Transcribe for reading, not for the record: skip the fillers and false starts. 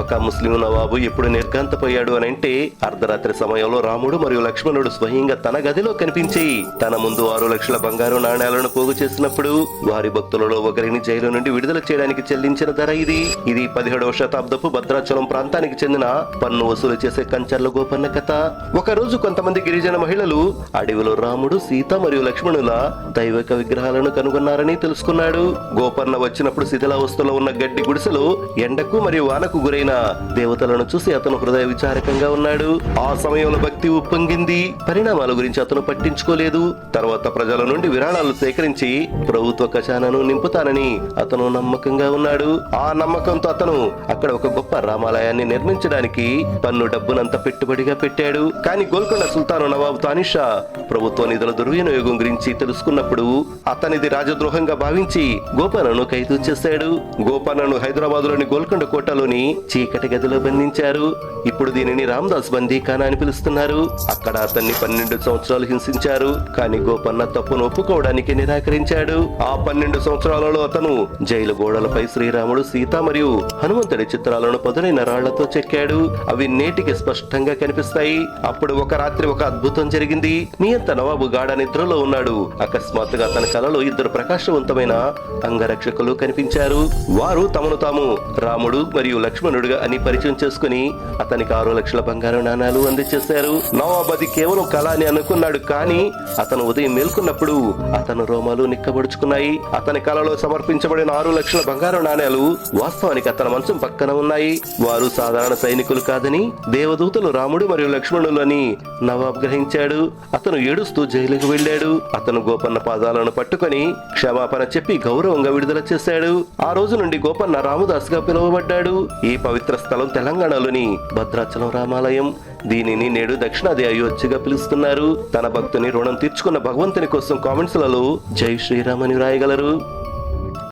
ఒక ముస్లిం నవాబు ఎప్పుడు నిర్ఘాంతపోయాడు అని అంటే అర్ధరాత్రి సమయంలో రాముడు మరియు లక్ష్మణుడు స్వయంగా తన గదిలో కనిపించి తన ముందు 6 లక్షల బంగారు నాణేలను పోగు చేసినప్పుడు వారి భక్తులలో ఒకరిని జైలు నుండి విడుదల చేయడానికి చెల్లించిన ధర ఇది 17వ శతాబ్దపు భద్రాచలం ప్రాంతానికి చెందిన పన్ను వసూలు చేసే కంచర్ల గోపన్న కథ. ఒక రోజు కొంతమంది గిరిజన మహిళలు అడవిలో రాముడు, సీత మరియు లక్ష్మణుల దైవిక విగ్రహాలను కనుగొన్నారని తెలుసుకున్నాడు. గోపన్న వచ్చినప్పుడు శిథిలావస్థలో ఉన్న గడ్డి గుడిసెలో ఎండకు మరియు వానకు గురైన దేవతలను చూసి అతను హృదయ విచారకంగా ఉన్నాడు. ఆ సమయంలో భక్తి ఉప్పొంగింది. పరిణామాల గురించి అతను పట్టించుకోలేదు. తర్వాత ప్రజల నుండి విరాళాలు సేకరించి ప్రభుత్వ ఖజానాను నింపుతానని అతను నమ్మకంగా ఉన్నాడు. ఆ నమ్మకంతో అతను అక్కడ ఒక గొప్ప రామాలయాన్ని నిర్మించడానికి పన్ను డబ్బునంత పెట్టుబడిగా పెట్టాడు. కానీ గోల్కొండ సుల్తాను నవాబు తానిషా ప్రభుత్వ నిధుల దుర్వినియోగం గురించి తెలుసుకున్నప్పుడు అతనిది రాజద్రోహంగా భావించి గోపన్నను ఖైదు చేశాడు. గోపన్నను హైదరాబాదులోని గోల్కొండ కోటలోని చీకటి గదిలో బంధించారు. ఇప్పుడు దీనిని రామదాస్ బందీఖానా అని పిలుస్తున్నారు. అక్కడ అతన్ని 12 సంవత్సరాలు హింసించారు. కానీ గోపన్న తప్పును ఒప్పుకోవడానికి నిరాకరించాడు. ఆ 12 సంవత్సరాలలో అతను జైలు గోడలపై శ్రీరాముడు, సీత మరియు హనుమంతుడి చిత్రాలను పదునైన రాళ్లతో చెక్కాడు. అవి నేటికి స్పష్టంగా కనిపిస్తాయి. అప్పుడు ఒక రాత్రి ఒక అద్భుతం జరిగింది. నియంత నవాబు గాఢ నిద్రలో ఉన్నాడు. అకస్మాత్తుగా తన కలలో 2 ప్రకాశవంతమైన అంగరక్షకులు కనిపించారు. వారు తమను తాము రాముడు మరియు లక్ష్మణుడుగా అని పరిచయం చేసుకుని అతనికి 6 లక్షల బంగారు నాణాలు అందజేశారు. నవాబ్ అది కేవలం కళ అని అనుకున్నాడు. కానీ అతను ఉదయం మేల్కొన్నప్పుడు అతను రోమాలు నిక్కబడుచుకున్నాయి. అతని కలలో సమర్పించబడిన 6 లక్షల బంగారు నాణేలు వాస్తవానికి అతని మంచం పక్కన ఉన్నాయి. వారు సాధారణ సైనికులు కాదని దేవదూతలు రాముడు మరియు లక్ష్మణులని నవాబ్ గ్రహించాడు. అతను ఏడుస్తూ జైలుకు వెళ్ళాడు. అతను గోపన్న పాదాలను పట్టుకొని క్షమాపణ చెప్పి గౌరవంగా విడుదల చేశాడు. ఆ రోజు నుండి గోపన్న రామదాస్ గా పిలువబడ్డాడు. ఈ పవిత్ర స్థలం తెలంగాణలోని భద్రాచలం రామాలయం. దీనిని నేడు దక్షిణాది అయోధ్యగా పిలుస్తున్నారు. తన భక్తుని రుణం తీర్చుకున్న భగవంతుని కోసం కామెంట్స్లలో జై శ్రీరామ్ అని రాయగలరు.